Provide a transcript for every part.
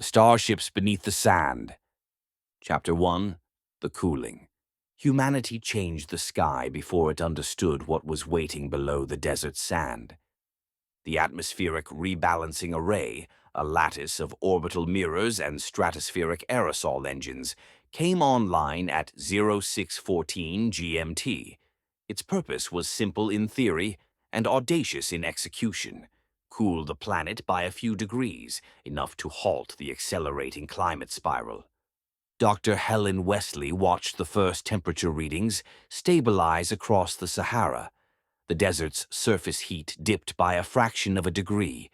Starships Beneath the Sand. Chapter 1. The Cooling. Humanity changed the sky before it understood what was waiting below the desert sand. The atmospheric rebalancing array, a lattice of orbital mirrors and stratospheric aerosol engines, came online at 0614 GMT. Its purpose was simple in theory and audacious in execution: cool the planet by a few degrees, enough to halt the accelerating climate spiral. Dr. Helen Wesley watched the first temperature readings stabilize across the Sahara. The desert's surface heat dipped by a fraction of a degree,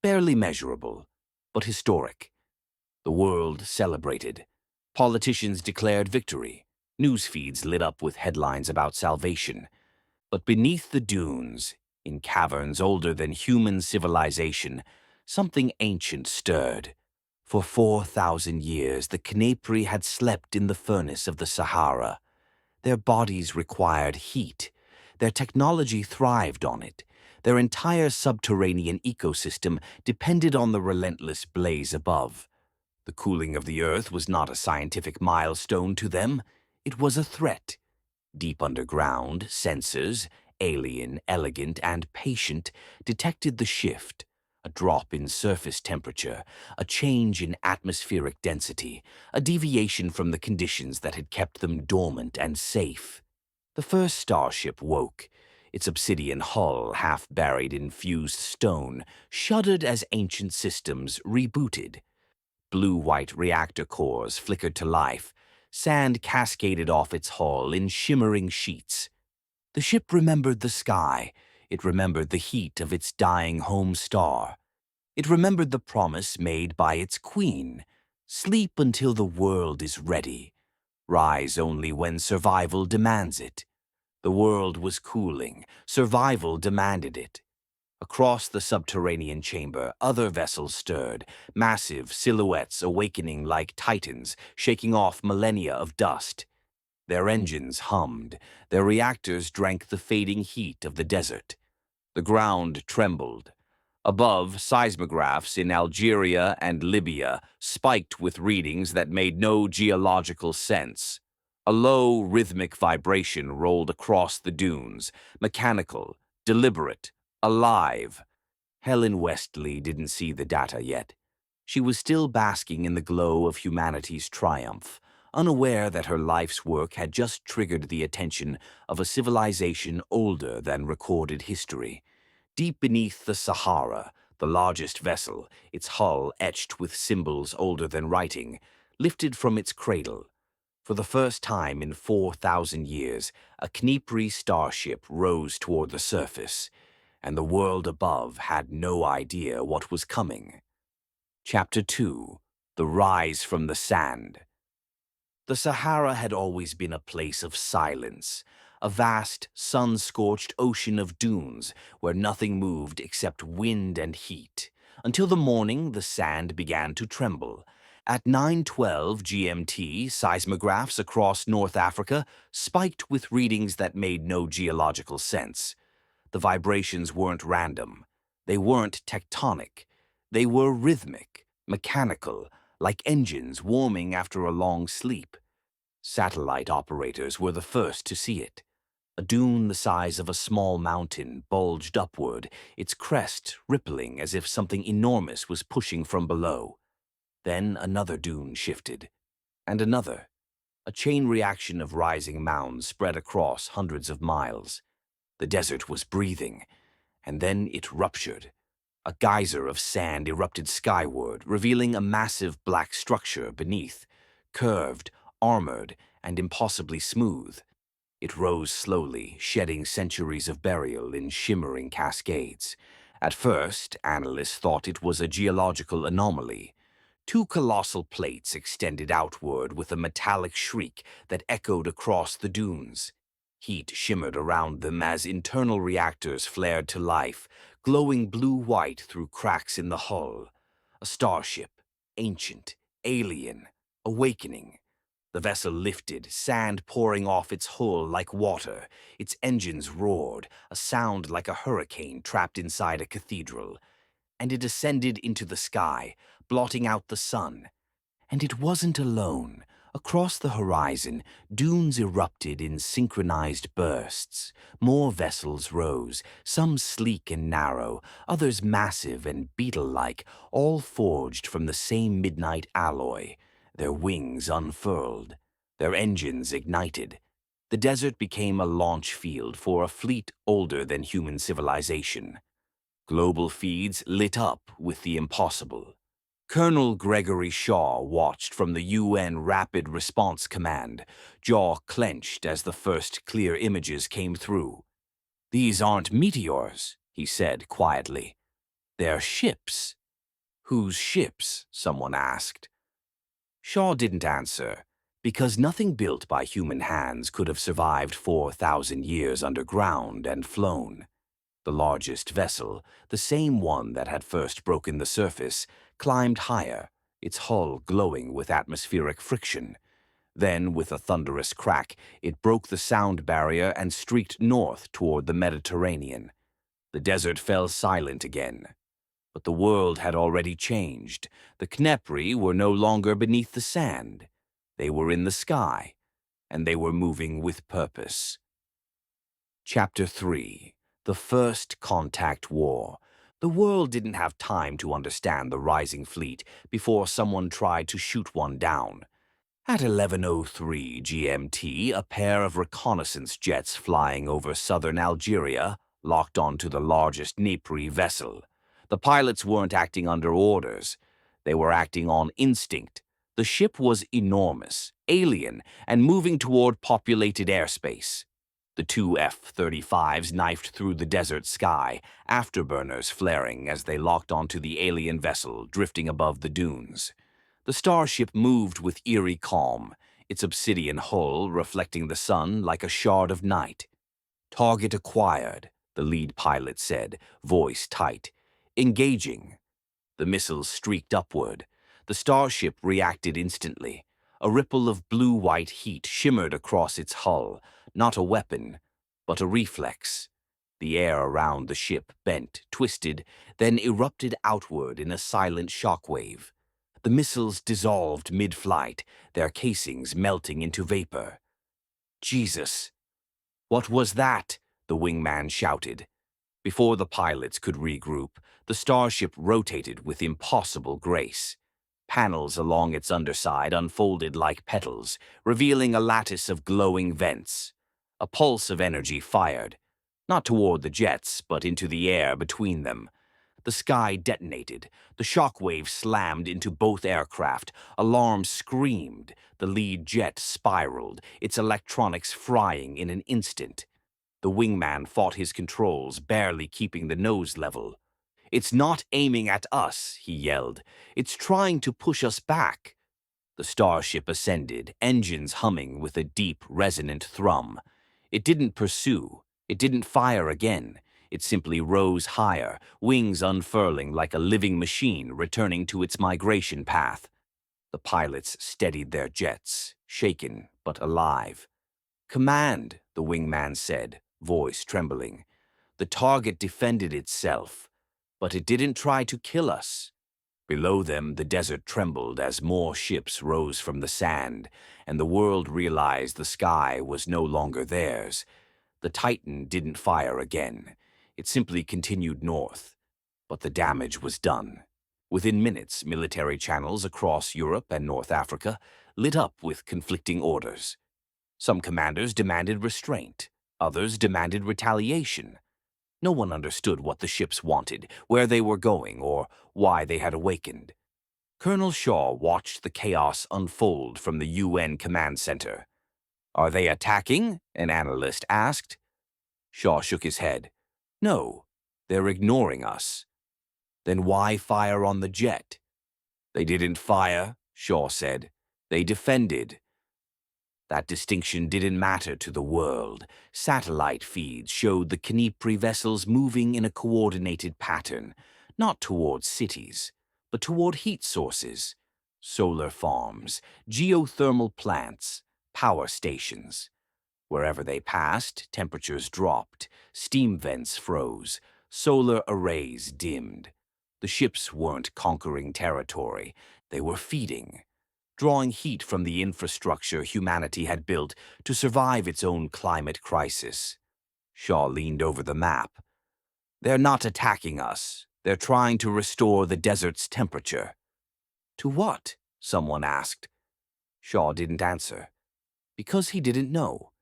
barely measurable, but historic. The world celebrated. Politicians declared victory. News feeds lit up with headlines about salvation. But beneath the dunes, in caverns older than human civilization, something ancient stirred. For 4,000 years, the Khepri had slept in the furnace of the Sahara. Their bodies required heat. Their technology thrived on it. Their entire subterranean ecosystem depended on the relentless blaze above. The cooling of the earth was not a scientific milestone to them. It was a threat. Deep underground, sensors, alien, elegant, and patient, detected the shift: a drop in surface temperature, a change in atmospheric density, a deviation from the conditions that had kept them dormant and safe. The first starship woke. Its obsidian hull, half buried in fused stone, shuddered as ancient systems rebooted. Blue-white reactor cores flickered to life. Sand cascaded off its hull in shimmering sheets. The ship remembered the sky. It remembered the heat of its dying home star. It remembered the promise made by its queen: sleep until the world is ready. Rise only when survival demands it. The world was cooling. Survival demanded it. Across the subterranean chamber, other vessels stirred, massive silhouettes awakening like titans, shaking off millennia of dust. Their engines hummed. Their reactors drank the fading heat of the desert. The ground trembled. Above, seismographs in Algeria and Libya spiked with readings that made no geological sense. A low, rhythmic vibration rolled across the dunes, mechanical, deliberate, alive. Helen Wesley didn't see the data yet. She was still basking in the glow of humanity's triumph, unaware that her life's work had just triggered the attention of a civilization older than recorded history. Deep beneath the Sahara, the largest vessel, its hull etched with symbols older than writing, lifted from its cradle. For the first time in 4,000 years, a Khepri starship rose toward the surface, and the world above had no idea what was coming. Chapter 2. The Rise from the Sand. The Sahara had always been a place of silence, a vast, sun-scorched ocean of dunes where nothing moved except wind and heat, until the morning the sand began to tremble. At 9:12 GMT, seismographs across North Africa spiked with readings that made no geological sense. The vibrations weren't random. They weren't tectonic. They were rhythmic, mechanical, like engines warming after a long sleep. Satellite operators were the first to see it. A dune the size of a small mountain bulged upward, its crest rippling as if something enormous was pushing from below. Then another dune shifted, and another. A chain reaction of rising mounds spread across hundreds of miles. The desert was breathing, and then it ruptured. A geyser of sand erupted skyward, revealing a massive black structure beneath, curved, armored, and impossibly smooth. It rose slowly, shedding centuries of burial in shimmering cascades. At first, analysts thought it was a geological anomaly. Two colossal plates extended outward with a metallic shriek that echoed across the dunes. Heat shimmered around them as internal reactors flared to life, glowing blue-white through cracks in the hull. A starship, ancient, alien, awakening. The vessel lifted, sand pouring off its hull like water. Its engines roared, a sound like a hurricane trapped inside a cathedral. And it ascended into the sky, blotting out the sun. And it wasn't alone. Across the horizon, dunes erupted in synchronized bursts. More vessels rose, some sleek and narrow, others massive and beetle-like, all forged from the same midnight alloy. Their wings unfurled, their engines ignited. The desert became a launch field for a fleet older than human civilization. Global feeds lit up with the impossible. Colonel Gregory Shaw watched from the UN Rapid Response Command, jaw clenched as the first clear images came through. "These aren't meteors," he said quietly. "They're ships." "Whose ships?" someone asked. Shaw didn't answer, because nothing built by human hands could have survived 4,000 years underground and flown. The largest vessel, the same one that had first broken the surface, climbed higher, its hull glowing with atmospheric friction. Then, with a thunderous crack, it broke the sound barrier and streaked north toward the Mediterranean. The desert fell silent again. But the world had already changed. The Khepri were no longer beneath the sand. They were in the sky, and they were moving with purpose. Chapter 3. The First Contact War. The world didn't have time to understand the rising fleet before someone tried to shoot one down. At 11:03 GMT, a pair of reconnaissance jets flying over southern Algeria locked onto the largest Khepri vessel. The pilots weren't acting under orders. They were acting on instinct. The ship was enormous, alien, and moving toward populated airspace. The two F-35s knifed through the desert sky, afterburners flaring as they locked onto the alien vessel drifting above the dunes. The starship moved with eerie calm, its obsidian hull reflecting the sun like a shard of night. "Target acquired," the lead pilot said, voice tight. "Engaging." The missiles streaked upward. The starship reacted instantly. A ripple of blue-white heat shimmered across its hull, not a weapon, but a reflex. The air around the ship bent, twisted, then erupted outward in a silent shockwave. The missiles dissolved mid-flight, their casings melting into vapor. "Jesus! What was that?" the wingman shouted. Before the pilots could regroup, the starship rotated with impossible grace. Panels along its underside unfolded like petals, revealing a lattice of glowing vents. A pulse of energy fired, not toward the jets, but into the air between them. The sky detonated. The shockwave slammed into both aircraft. Alarms screamed. The lead jet spiraled, its electronics frying in an instant. The wingman fought his controls, barely keeping the nose level. "It's not aiming at us," he yelled. "It's trying to push us back." The starship ascended, engines humming with a deep, resonant thrum. It didn't pursue. It didn't fire again. It simply rose higher, wings unfurling like a living machine returning to its migration path. The pilots steadied their jets, shaken but alive. "Command," the wingman said, voice trembling. "The target defended itself, but it didn't try to kill us." Below them, the desert trembled as more ships rose from the sand, and the world realized the sky was no longer theirs. The Titan didn't fire again. It simply continued north. But the damage was done. Within minutes, military channels across Europe and North Africa lit up with conflicting orders. Some commanders demanded restraint. Others demanded retaliation. No one understood what the ships wanted, where they were going, or why they had awakened. Colonel Shaw watched the chaos unfold from the UN command center. "Are they attacking?" an analyst asked. Shaw shook his head. "No, they're ignoring us." "Then why fire on the jet?" "They didn't fire," Shaw said. "They defended." That distinction didn't matter to the world. Satellite feeds showed the Khepri vessels moving in a coordinated pattern, not toward cities, but toward heat sources, solar farms, geothermal plants, power stations. Wherever they passed, temperatures dropped, steam vents froze, solar arrays dimmed. The ships weren't conquering territory, they were feeding, drawing heat from the infrastructure humanity had built to survive its own climate crisis. Shaw leaned over the map. "They're not attacking us. They're trying to restore the desert's temperature." "To what?" someone asked. Shaw didn't answer, because he didn't know.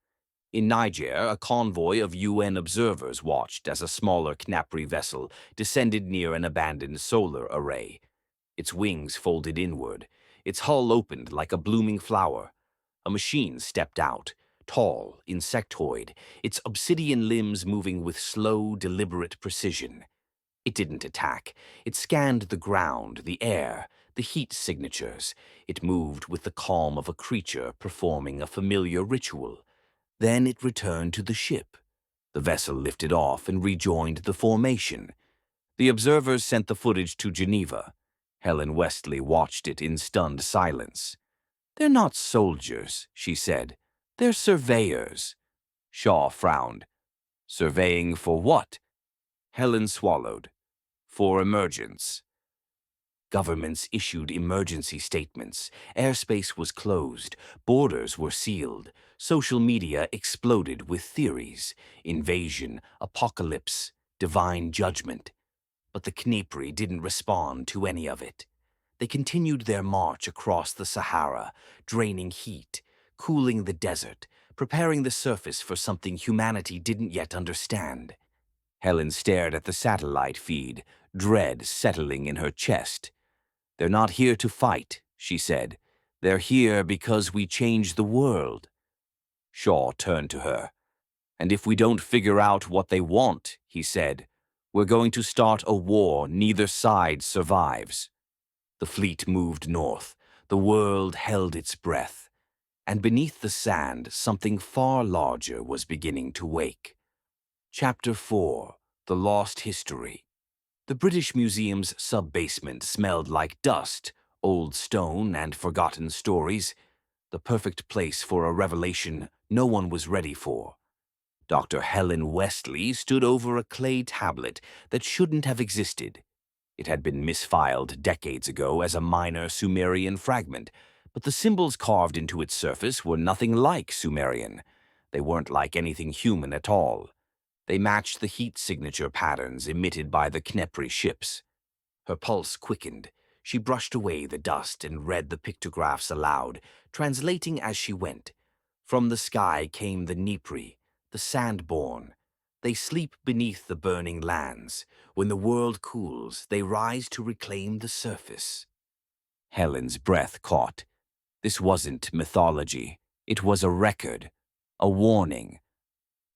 In Niger, a convoy of UN observers watched as a smaller Khepri vessel descended near an abandoned solar array. Its wings folded inward, its hull opened like a blooming flower. A machine stepped out, tall, insectoid, its obsidian limbs moving with slow, deliberate precision. It didn't attack. It scanned the ground, the air, the heat signatures. It moved with the calm of a creature performing a familiar ritual. Then it returned to the ship. The vessel lifted off and rejoined the formation. The observers sent the footage to Geneva. Helen Westley watched it in stunned silence. "They're not soldiers," she said. "They're surveyors." Shaw frowned. "Surveying for what?" Helen swallowed. "For emergence." Governments issued emergency statements. Airspace was closed. Borders were sealed. Social media exploded with theories. Invasion, apocalypse, divine judgment. But the Khepri didn't respond to any of it. They continued their march across the Sahara, draining heat, cooling the desert, preparing the surface for something humanity didn't yet understand. Helen stared at the satellite feed, dread settling in her chest. "They're not here to fight," she said. "They're here because we changed the world." Shaw turned to her. "And if we don't figure out what they want," he said, "we're going to start a war neither side survives." The fleet moved north. The world held its breath. And beneath the sand, something far larger was beginning to wake. Chapter 4: The Lost History. The British Museum's sub-basement smelled like dust, old stone, and forgotten stories. The perfect place for a revelation no one was ready for. Dr. Helen Westley stood over a clay tablet that shouldn't have existed. It had been misfiled decades ago as a minor Sumerian fragment, but the symbols carved into its surface were nothing like Sumerian. They weren't like anything human at all. They matched the heat signature patterns emitted by the Khepri ships. Her pulse quickened. She brushed away the dust and read the pictographs aloud, translating as she went. From the sky came the Khepri, the sandborn. They sleep beneath the burning lands. When the world cools, they rise to reclaim the surface. Helen's breath caught. This wasn't mythology. It was a record, a warning.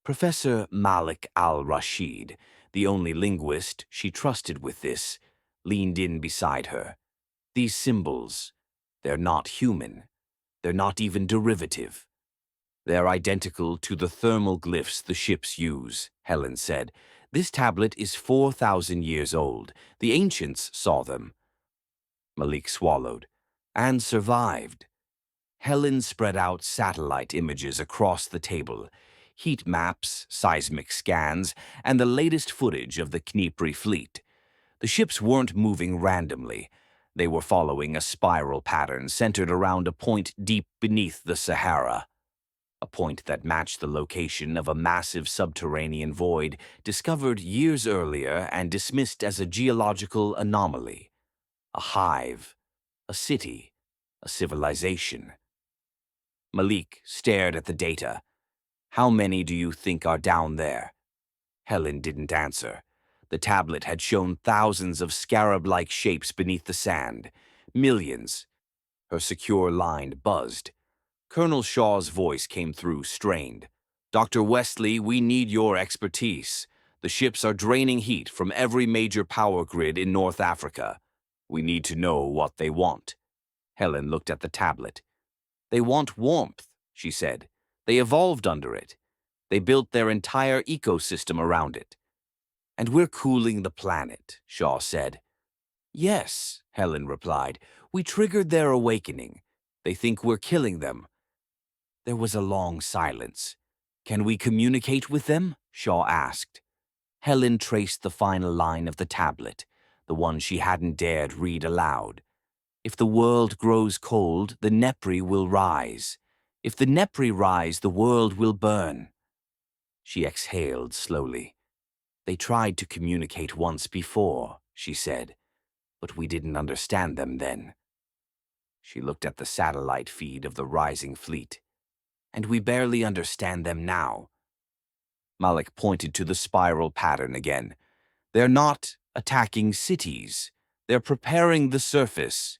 Professor Malik al-Rashid, the only linguist she trusted with this, leaned in beside her. "These symbols, they're not human. They're not even derivative. They're identical to the thermal glyphs the ships use," Helen said. "This tablet is 4,000 years old. The ancients saw them." Malik swallowed. "And survived." Helen spread out satellite images across the table. Heat maps, seismic scans, and the latest footage of the Khepri fleet. The ships weren't moving randomly. They were following a spiral pattern centered around a point deep beneath the Sahara. A point that matched the location of a massive subterranean void discovered years earlier and dismissed as a geological anomaly. A hive, a city, a civilization. Malik stared at the data. "How many do you think are down there?" Helen didn't answer. The tablet had shown thousands of scarab-like shapes beneath the sand. Millions. Her secure line buzzed. Colonel Shaw's voice came through, strained. "Dr. Westley, we need your expertise. The ships are draining heat from every major power grid in North Africa. We need to know what they want." Helen looked at the tablet. "They want warmth," she said. "They evolved under it. They built their entire ecosystem around it." "And we're cooling the planet," Shaw said. "Yes," Helen replied. "We triggered their awakening. They think we're killing them." There was a long silence. "Can we communicate with them?" Shaw asked. Helen traced the final line of the tablet. the one she hadn't dared read aloud. If the world grows cold, the Khepri will rise. If the Khepri rise, the world will burn. She exhaled slowly. They tried to communicate once before, she said, but we didn't understand them then. She looked at the satellite feed of the rising fleet. And we barely understand them now. Malik pointed to the spiral pattern again. They're not attacking cities. They're preparing the surface.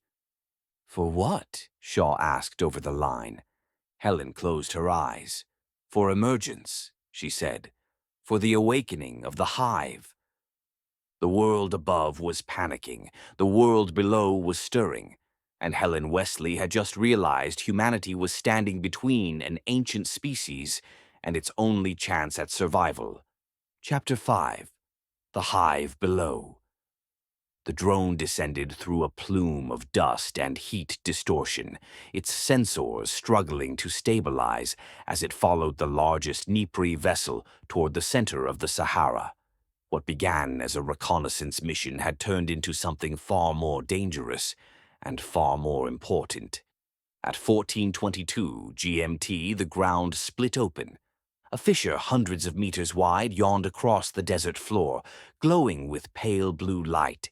For what? Shaw asked over the line. Helen closed her eyes. For emergence, she said. For the awakening of the hive. The world above was panicking. The world below was stirring. And Helen Wesley had just realized humanity was standing between an ancient species and its only chance at survival. Chapter 5. The Hive Below. The drone descended through a plume of dust and heat distortion, its sensors struggling to stabilize as it followed the largest Khepri vessel toward the center of the Sahara. What began as a reconnaissance mission had turned into something far more dangerous and far more important. At 14:22 GMT, the ground split open. A fissure hundreds of meters wide yawned across the desert floor, glowing with pale blue light.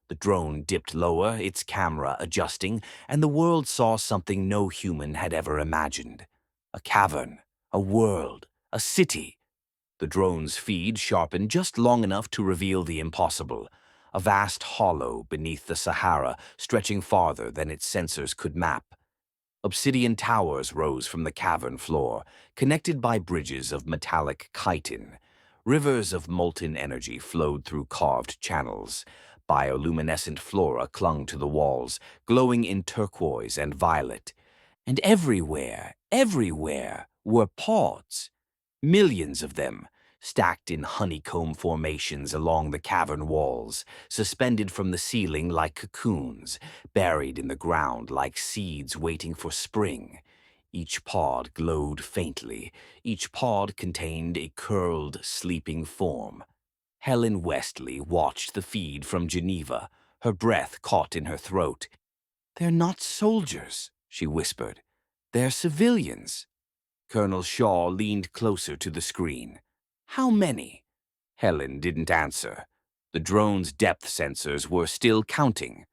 The drone dipped lower, its camera adjusting, and the world saw something no human had ever imagined. A cavern, a world, a city. The drone's feed sharpened just long enough to reveal the impossible. A vast hollow beneath the Sahara, stretching farther than its sensors could map. Obsidian towers rose from the cavern floor, connected by bridges of metallic chitin. Rivers of molten energy flowed through carved channels. Bioluminescent flora clung to the walls, glowing in turquoise and violet. And everywhere, were pods. Millions of them, stacked in honeycomb formations along the cavern walls, suspended from the ceiling like cocoons, buried in the ground like seeds waiting for spring. Each pod glowed faintly. Each pod contained a curled, sleeping form. Helen Wesley watched the feed from Geneva, her breath caught in her throat. "They're not soldiers," she whispered. "They're civilians." Colonel Shaw leaned closer to the screen. "How many?" Helen didn't answer. The drone's depth sensors were still counting.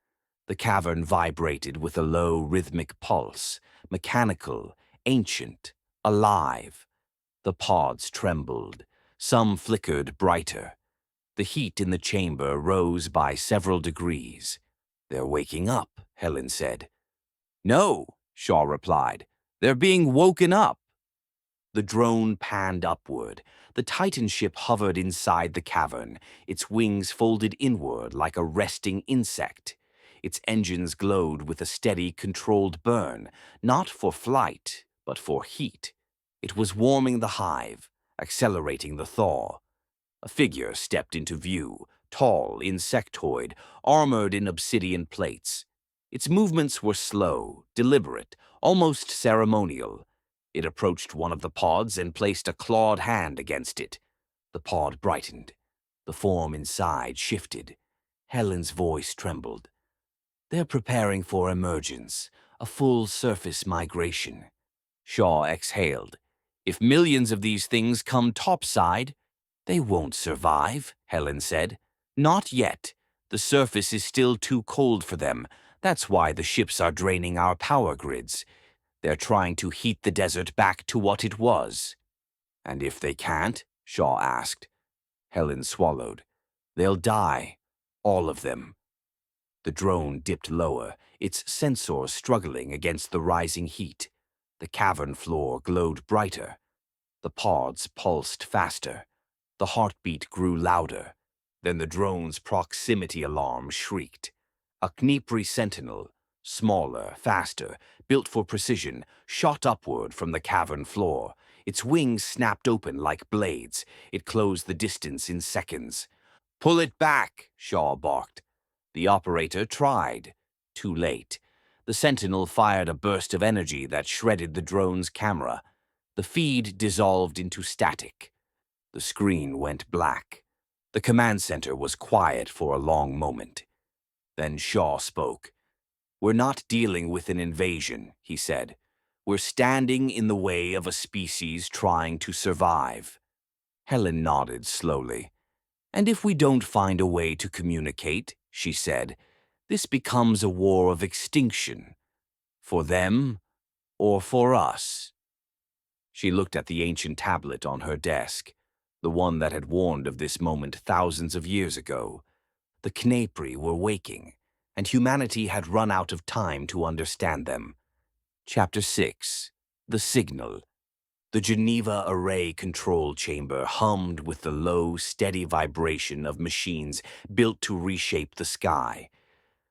The cavern vibrated with a low rhythmic pulse, mechanical, ancient, alive. The pods trembled. Some flickered brighter. The heat in the chamber rose by several degrees. "They're waking up," Helen said. "No," Shaw replied. "They're being woken up." The drone panned upward. The Titan ship hovered inside the cavern, its wings folded inward like a resting insect. Its engines glowed with a steady, controlled burn, not for flight, but for heat. It was warming the hive, accelerating the thaw. A figure stepped into view, tall, insectoid, armored in obsidian plates. Its movements were slow, deliberate, almost ceremonial. It approached one of the pods and placed a clawed hand against it. The pod brightened. The form inside shifted. Helen's voice trembled. "They're preparing for emergence, a full surface migration." Shaw exhaled. "If millions of these things come topside, they won't survive," Helen said. "Not yet. The surface is still too cold for them. That's why the ships are draining our power grids. They're trying to heat the desert back to what it was." "And if they can't?" Shaw asked. Helen swallowed. "They'll die. All of them." The drone dipped lower, its sensors struggling against the rising heat. The cavern floor glowed brighter. The pods pulsed faster. The heartbeat grew louder. Then the drone's proximity alarm shrieked. A Khepri sentinel, smaller, faster, built for precision, shot upward from the cavern floor. Its wings snapped open like blades. It closed the distance in seconds. "Pull it back," Shaw barked. The operator tried. Too late. The sentinel fired a burst of energy that shredded the drone's camera. The feed dissolved into static. The screen went black. The command center was quiet for a long moment. Then Shaw spoke. "We're not dealing with an invasion," he said. "We're standing in the way of a species trying to survive." Helen nodded slowly. "And if we don't find a way to communicate," she said, "this becomes a war of extinction. For them or for us." She looked at the ancient tablet on her desk, the one that had warned of this moment thousands of years ago. The Khepri were waking, and humanity had run out of time to understand them. Chapter 6. The Signal. The Geneva Array Control Chamber hummed with the low, steady vibration of machines built to reshape the sky.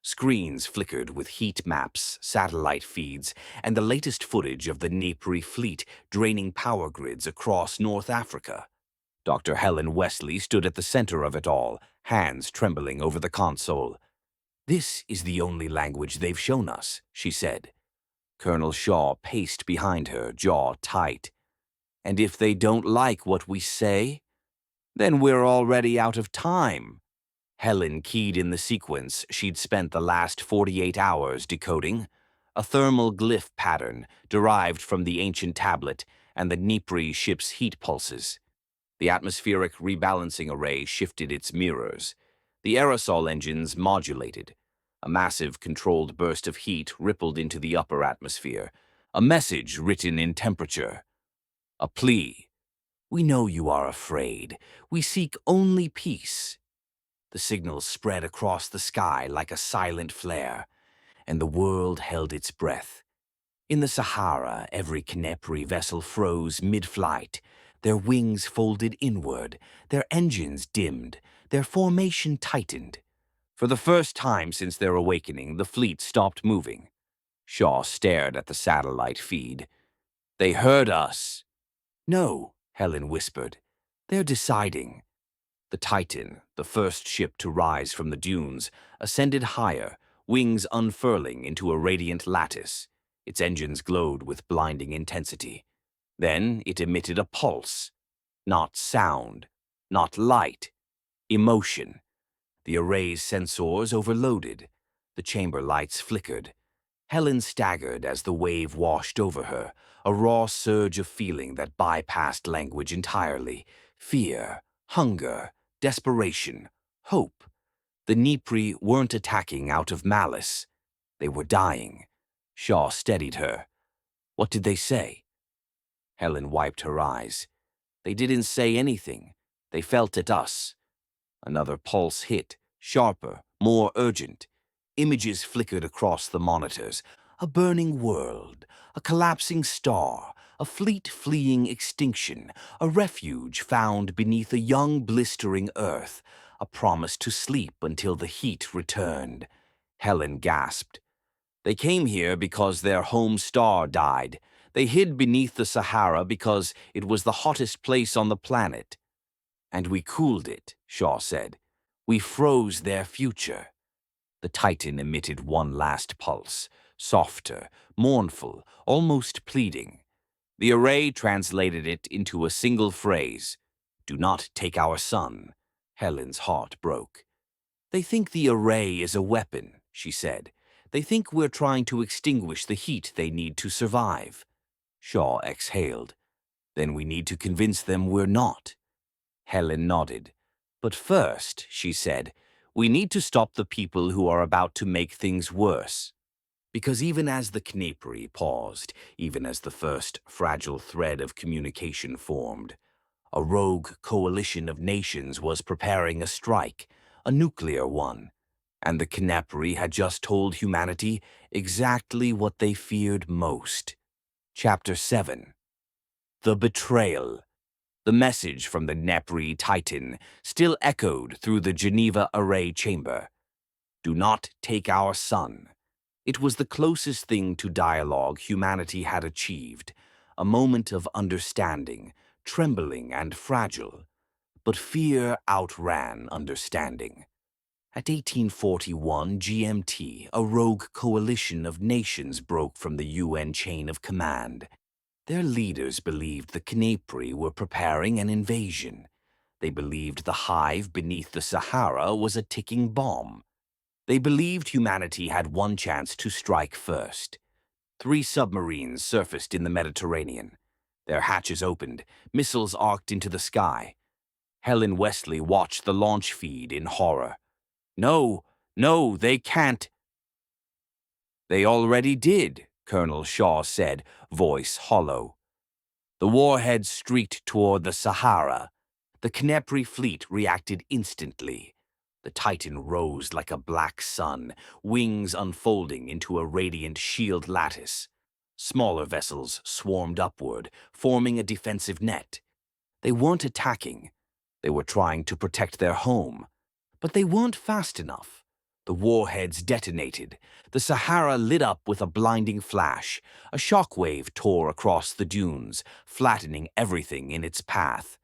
Screens flickered with heat maps, satellite feeds, and the latest footage of the Khepri fleet draining power grids across North Africa. Dr. Helen Wesley stood at the center of it all, hands trembling over the console. "This is the only language they've shown us," she said. Colonel Shaw paced behind her, jaw tight. "And if they don't like what we say, then we're already out of time." Helen keyed in the sequence she'd spent the last 48 hours decoding, a thermal glyph pattern derived from the ancient tablet and the Khepri ship's heat pulses. The atmospheric rebalancing array shifted its mirrors. The aerosol engines modulated. A massive controlled burst of heat rippled into the upper atmosphere, a message written in temperature. A plea. "We know you are afraid. We seek only peace." The signal spread across the sky like a silent flare, and the world held its breath. In the Sahara, every Khepri vessel froze mid-flight, their wings folded inward, their engines dimmed, their formation tightened. For the first time since their awakening, the fleet stopped moving. Shaw stared at the satellite feed. "They heard us." "No," Helen whispered. "They're deciding." The Titan, the first ship to rise from the dunes, ascended higher, wings unfurling into a radiant lattice. Its engines glowed with blinding intensity. Then it emitted a pulse. Not sound, not light, emotion. The array's sensors overloaded. The chamber lights flickered. Helen staggered as the wave washed over her, a raw surge of feeling that bypassed language entirely. Fear, hunger, desperation, hope. The Khepri weren't attacking out of malice. They were dying. Shaw steadied her. "What did they say?" Helen wiped her eyes. "They didn't say anything. They felt at us." Another pulse hit, sharper, more urgent. Images flickered across the monitors. A burning world, a collapsing star, a fleet fleeing extinction, a refuge found beneath a young blistering earth, a promise to sleep until the heat returned. Helen gasped. "They came here because their home star died. They hid beneath the Sahara because it was the hottest place on the planet." "And we cooled it," Shaw said. "We froze their future." The Titan emitted one last pulse, softer, mournful, almost pleading. The array translated it into a single phrase. "Do not take our sun." Helen's heart broke. "They think the array is a weapon," she said. "They think we're trying to extinguish the heat they need to survive." Shaw exhaled. "Then we need to convince them we're not." Helen nodded. "But first," she said, "we need to stop the people who are about to make things worse." Because even as the Khepri paused, even as the first fragile thread of communication formed, a rogue coalition of nations was preparing a strike, a nuclear one. And the Khepri had just told humanity exactly what they feared most. Chapter 7. The Betrayal. The message from the Khepri Titan still echoed through the Geneva Array chamber. "Do not take our sun." It was the closest thing to dialogue humanity had achieved, a moment of understanding, trembling and fragile. But fear outran understanding. At 1841 GMT, a rogue coalition of nations broke from the UN chain of command. Their leaders believed the Khepri were preparing an invasion. They believed the hive beneath the Sahara was a ticking bomb. They believed humanity had one chance to strike first. 3 submarines surfaced in the Mediterranean. Their hatches opened, missiles arced into the sky. Helen Wesley watched the launch feed in horror. No, no, they can't. They already did, Colonel Shaw said, voice hollow. The warheads streaked toward the Sahara. The Khepri fleet reacted instantly. The Titan rose like a black sun, wings unfolding into a radiant shield lattice. Smaller vessels swarmed upward, forming a defensive net. They weren't attacking. They were trying to protect their home. But they weren't fast enough. The warheads detonated. The Sahara lit up with a blinding flash. A shockwave tore across the dunes, flattening everything in its path.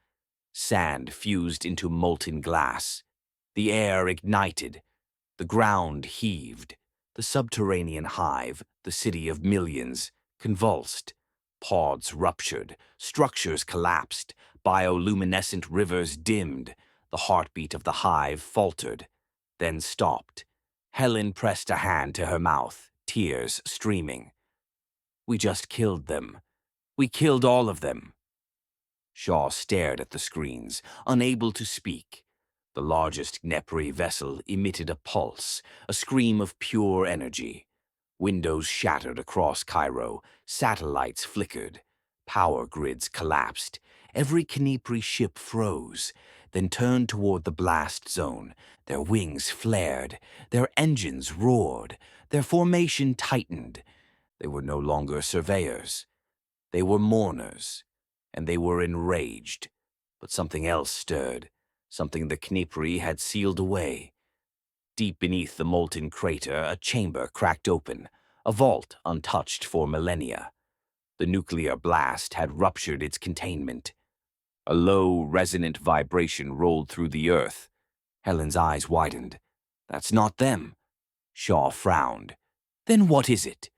Sand fused into molten glass. The air ignited. The ground heaved. The subterranean hive, the city of millions, convulsed. Pods ruptured. Structures collapsed. Bioluminescent rivers dimmed. The heartbeat of the hive faltered, then stopped. Helen pressed a hand to her mouth, tears streaming. We just killed them. We killed all of them. Shaw stared at the screens, unable to speak. The largest Khepri vessel emitted a pulse, a scream of pure energy. Windows shattered across Cairo, satellites flickered, power grids collapsed. Every Khepri ship froze, then turned toward the blast zone. Their wings flared, their engines roared, their formation tightened. They were no longer surveyors. They were mourners, and they were enraged. But something else stirred, something the Khepri had sealed away. Deep beneath the molten crater, a chamber cracked open, a vault untouched for millennia. The nuclear blast had ruptured its containment. A low, resonant vibration rolled through the earth. Helen's eyes widened. That's not them. Shaw frowned. Then what is it?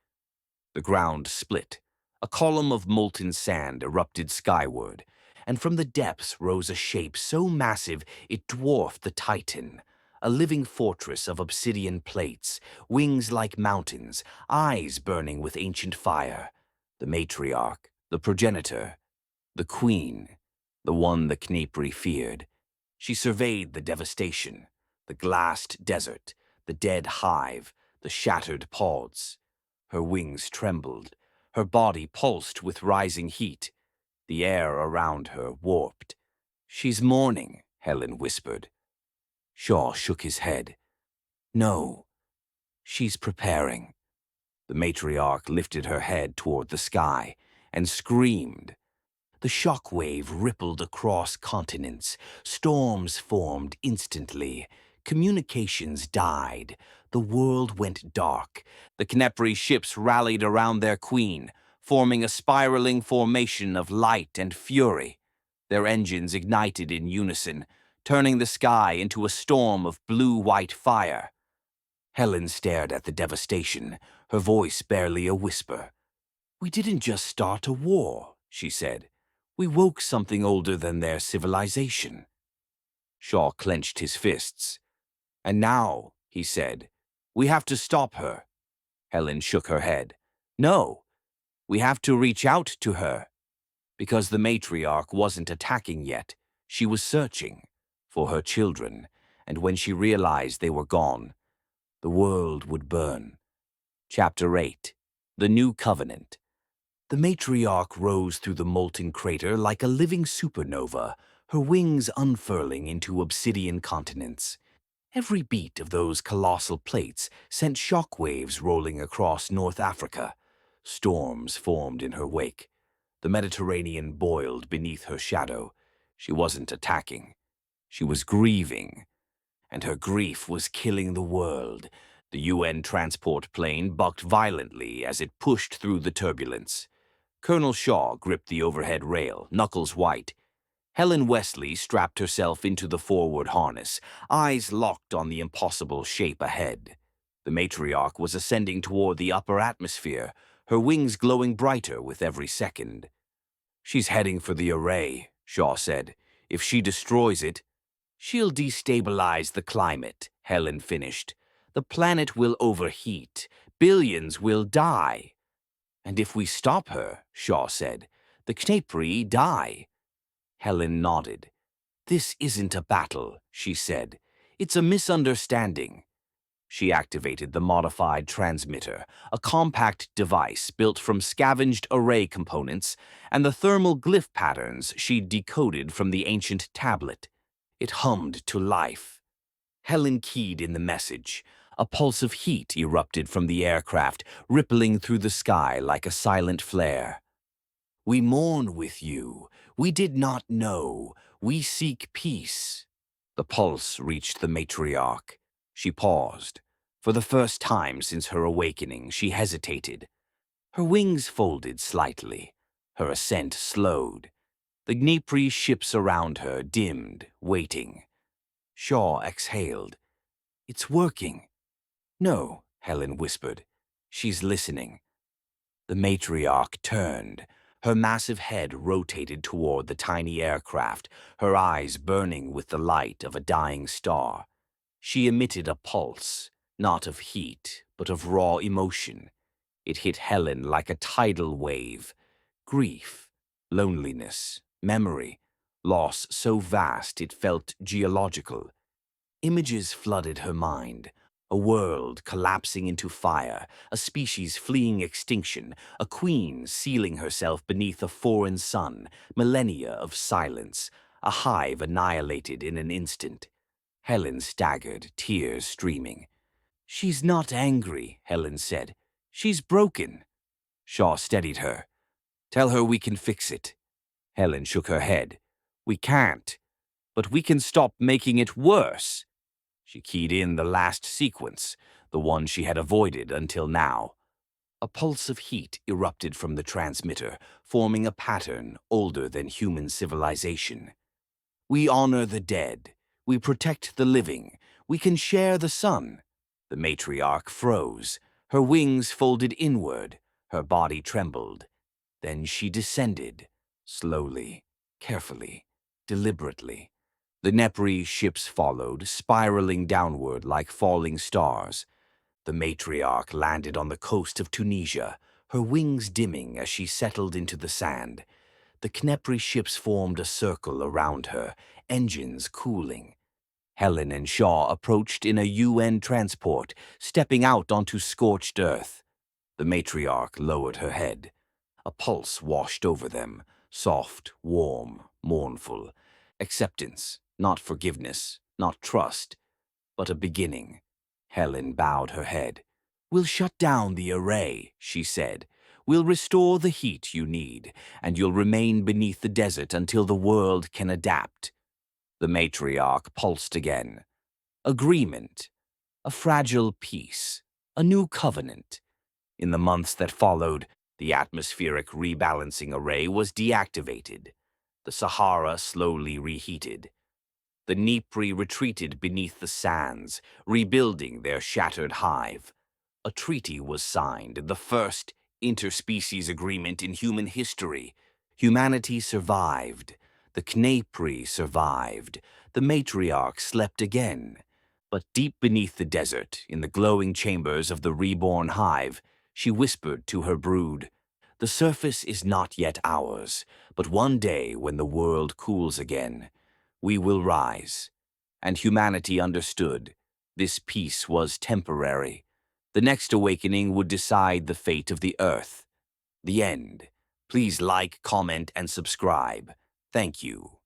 The ground split. A column of molten sand erupted skyward, and from the depths rose a shape so massive it dwarfed the Titan. A living fortress of obsidian plates, wings like mountains, eyes burning with ancient fire. The matriarch, the progenitor, the queen, the one the Khepri feared. She surveyed the devastation, the glassed desert, the dead hive, the shattered pods. Her wings trembled. Her body pulsed with rising heat. The air around her warped. She's mourning, Helen whispered. Shaw shook his head. No, she's preparing. The matriarch lifted her head toward the sky and screamed. The shock wave rippled across continents. Storms formed instantly. Communications died. The world went dark. The Khepri ships rallied around their queen, forming a spiraling formation of light and fury. Their engines ignited in unison, turning the sky into a storm of blue-white fire. Helen stared at the devastation, her voice barely a whisper. We didn't just start a war, she said. We woke something older than their civilization. Shaw clenched his fists. And now, he said, we have to stop her. Helen shook her head. No, we have to reach out to her. Because the matriarch wasn't attacking yet, she was searching for her children, and when she realized they were gone, the world would burn. Chapter 8. The New Covenant. The matriarch rose through the molten crater like a living supernova, her wings unfurling into obsidian continents. Every beat of those colossal plates sent shock waves rolling across North Africa. Storms formed in her wake. The Mediterranean boiled beneath her shadow. She wasn't attacking. She was grieving. And her grief was killing the world. The UN transport plane bucked violently as it pushed through the turbulence. Colonel Shaw gripped the overhead rail, knuckles white. Helen Wesley strapped herself into the forward harness, eyes locked on the impossible shape ahead. The matriarch was ascending toward the upper atmosphere, her wings glowing brighter with every second. She's heading for the array, Shaw said. If she destroys it, she'll destabilize the climate, Helen finished. The planet will overheat. Billions will die. And if we stop her, Shaw said, the Khepri die. Helen nodded. This isn't a battle, she said. It's a misunderstanding. She activated the modified transmitter, a compact device built from scavenged array components and the thermal glyph patterns she'd decoded from the ancient tablet. It hummed to life. Helen keyed in the message. A pulse of heat erupted from the aircraft, rippling through the sky like a silent flare. We mourn with you. We did not know. We seek peace. The pulse reached the matriarch. She paused. For the first time since her awakening, she hesitated. Her wings folded slightly. Her ascent slowed. The Khepri ships around her dimmed, waiting. Shaw exhaled. It's working. No, Helen whispered. She's listening. The matriarch turned. Her massive head rotated toward the tiny aircraft, her eyes burning with the light of a dying star. She emitted a pulse, not of heat, but of raw emotion. It hit Helen like a tidal wave. Grief, loneliness, memory, loss so vast it felt geological. Images flooded her mind. A world collapsing into fire, a species fleeing extinction, a queen sealing herself beneath a foreign sun, millennia of silence, a hive annihilated in an instant. Helen staggered, tears streaming. She's not angry, Helen said. She's broken. Shaw steadied her. Tell her we can fix it. Helen shook her head. We can't, but we can stop making it worse. She keyed in the last sequence, the one she had avoided until now. A pulse of heat erupted from the transmitter, forming a pattern older than human civilization. We honor the dead. We protect the living. We can share the sun. The matriarch froze. Her wings folded inward. Her body trembled. Then she descended, slowly, carefully, deliberately. The Khepri ships followed, spiraling downward like falling stars. The matriarch landed on the coast of Tunisia, her wings dimming as she settled into the sand. The Khepri ships formed a circle around her, engines cooling. Helen and Shaw approached in a UN transport, stepping out onto scorched earth. The matriarch lowered her head. A pulse washed over them, soft, warm, mournful. Acceptance. Not forgiveness, not trust, but a beginning. Helen bowed her head. We'll shut down the array, she said. We'll restore the heat you need, and you'll remain beneath the desert until the world can adapt. The matriarch pulsed again. Agreement. A fragile peace. A new covenant. In the months that followed, the atmospheric rebalancing array was deactivated. The Sahara slowly reheated. The Khepri retreated beneath the sands, rebuilding their shattered hive. A treaty was signed, the first interspecies agreement in human history. Humanity survived. The Khepri survived. The matriarch slept again. But deep beneath the desert, in the glowing chambers of the reborn hive, she whispered to her brood, the surface is not yet ours, but one day when the world cools again, we will rise. And humanity understood. This peace was temporary. The next awakening would decide the fate of the Earth. The end. Please like, comment, and subscribe. Thank you.